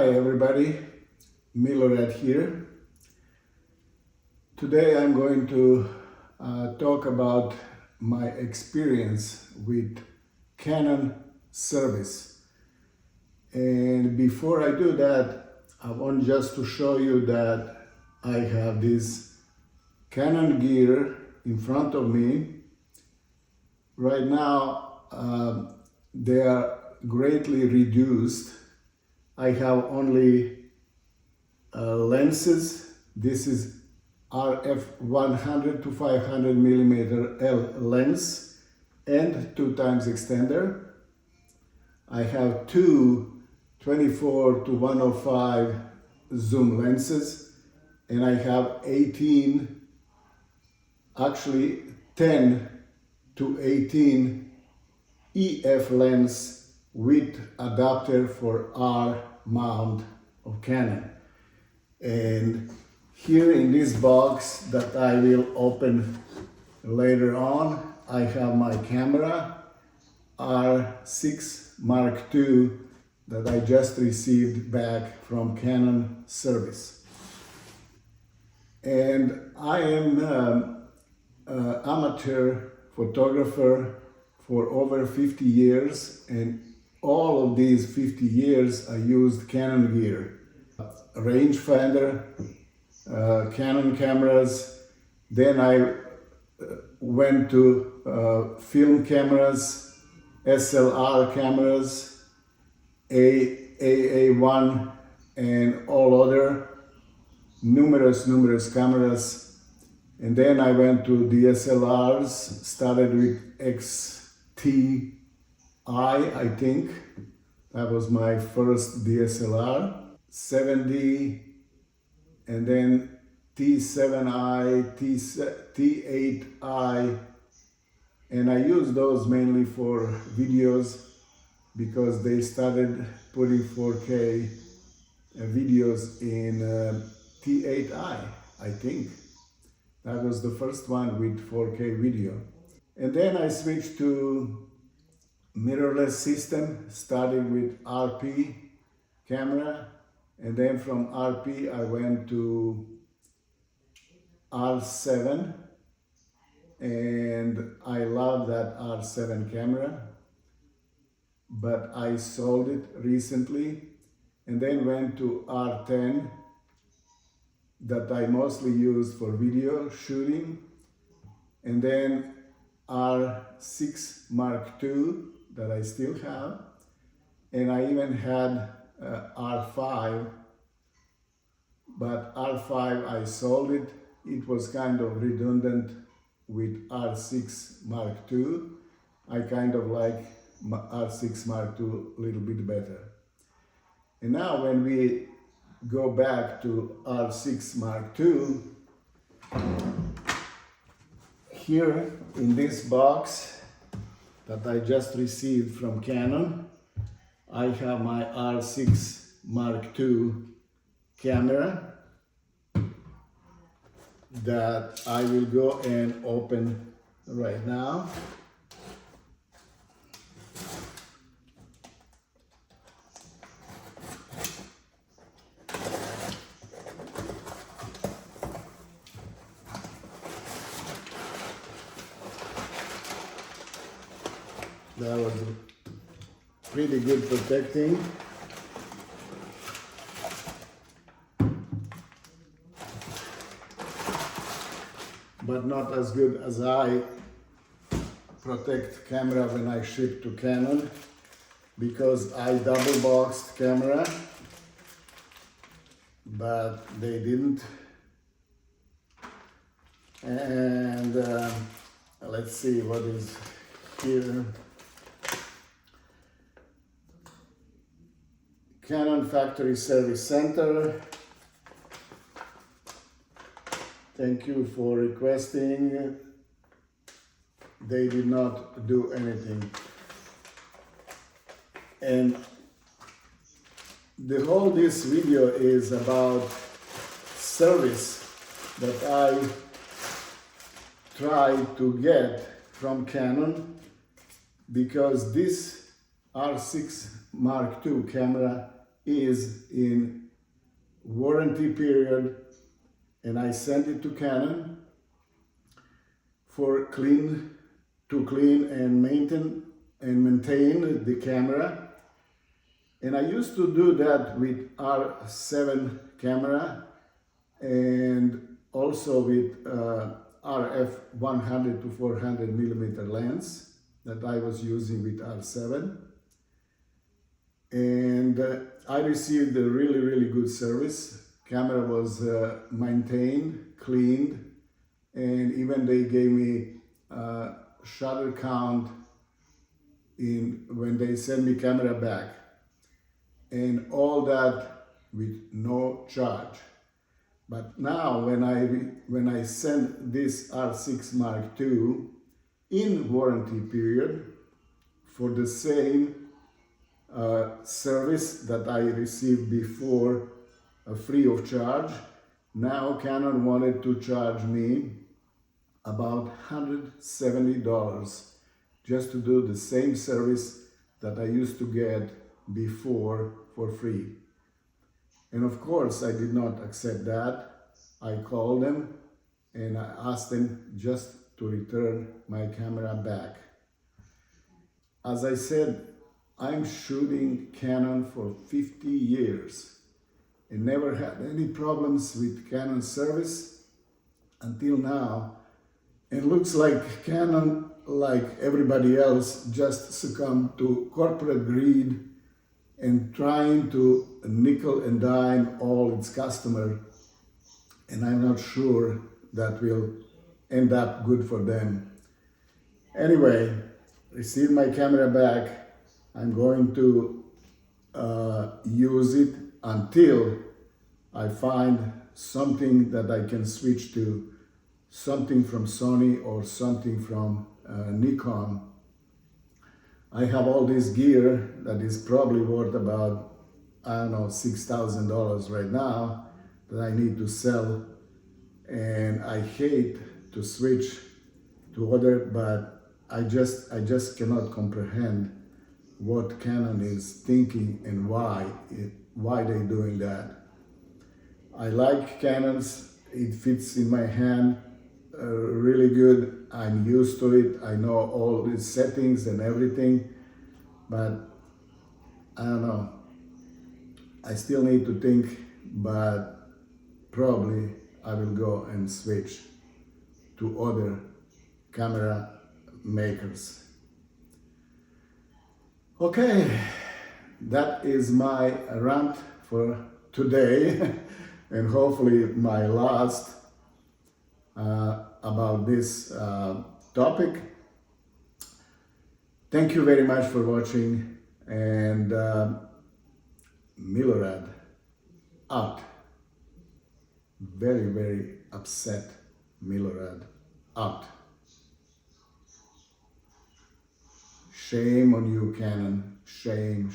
Hi everybody, Milorad here. Today I'm going to talk about my experience with Canon service. And before I do that, I want just to show you that I have this Canon gear in front of me. Right now they are greatly reduced. I have only lenses. This is RF 100 to 500 millimeter L lens and 2x extender. I have two 24 to 105 zoom lenses, and I have 10 to 18 EF lens with adapter for R mount of Canon. And here in this box that I will open later on, I have my camera R6 Mark II that I just received back from Canon service. And I am an amateur photographer for over 50 years, and all of these 50 years I used Canon gear, rangefinder, Canon cameras. Then I went to film cameras, SLR cameras, AA1, and all other numerous cameras. And then I went to DSLRs, started with XT I think. That was my first DSLR. 7D, and then T7i, T8i, and I use those mainly for videos because they started putting 4K videos in T8i, I think. That was the first one with 4K video. And then I switched to mirrorless system, starting with RP camera, and then from RP I went to R7, and I love that R7 camera, but I sold it recently, and then went to R10 that I mostly use for video shooting, and then R6 Mark II that I still have, and I even had R5, but R5 I sold it. It was kind of redundant with R6 Mark II. I kind of like R6 Mark II a little bit better. And now when we go back to R6 Mark II, here in this box that I just received from Canon, I have my R6 Mark II camera that I will go and open right now. That was pretty good protecting. But not as good as I protect camera when I ship to Canon, because I double boxed camera, but they didn't. And let's see what is here. Canon Factory Service Center. Thank you for requesting. They did not do anything. And the whole this video is about service that I try to get from Canon, because this R6 Mark II camera is in warranty period, and I sent it to Canon for to clean and maintain the camera. And I used to do that with R7 camera and also with RF 100 to 400 millimeter lens that I was using with R7. And I received a really good service. Camera was maintained, cleaned, and even they gave me shutter count when they sent me camera back, and all that with no charge. But now when I send this R6 Mark II in warranty period for the same service that I received before, free of charge, now Canon wanted to charge me about $170 just to do the same service that I used to get before for free. And of course I did not accept that. I called them and I asked them just to return my camera back. As I said, I'm shooting Canon for 50 years and never had any problems with Canon service until now. It looks like Canon, like everybody else, just succumbed to corporate greed and trying to nickel and dime all its customers. And I'm not sure that will end up good for them. Anyway, receive my camera back. I'm going to use it until I find something that I can switch to, something from Sony or something from Nikon. I have all this gear that is probably worth about, I don't know, $6,000 right now that I need to sell, and I hate to switch to other, but I just cannot comprehend what Canon is thinking and why they're doing that. I like Canons, it fits in my hand really good. I'm used to it. I know all the settings and everything, but I don't know. I still need to think, but probably I will go and switch to other camera makers. Okay, that is my rant for today and hopefully my last about this topic. Thank you very much for watching, and Milorad out. Very upset. Milorad out. Shame on you, Canon. Shame.